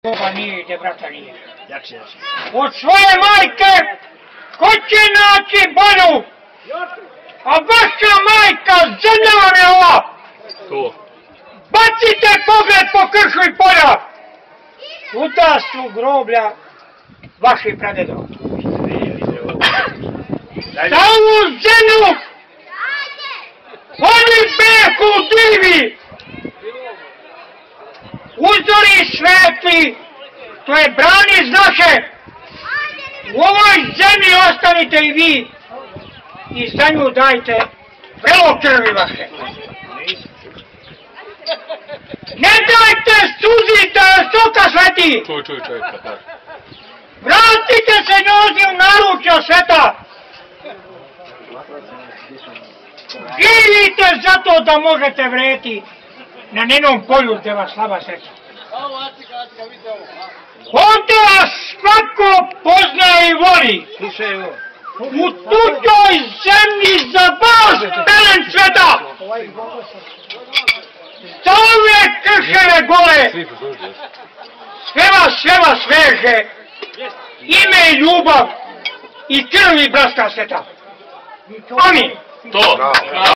Toga nije, gdje brata nije. Jače. Od svoje majke, ko će naći bolju? A vaša majka, zemlja vam je ova! To. Bacite pogled po kršu i polja! Tuda su groblja vaših pradedova. Za ovu zemlju oni beku divi! Uzori svetli, to je braniš naše. U ovoj zemlji ostanite i vi i za nju dajte vrelo krvi vaše. Ne dajte suzi da je stoka sveti. Čuj, Vratite se njozi u naručja sveta. Živite zato da možete vreti na njenom polju gdje vas slaba sreća. Ovdje vas svako pozna i voli. U tuđoj zemlji za vas pelen sveta. Za ove krševe gole sve vas veže ime i ljubav i krvi bratska sveta. Amin. To.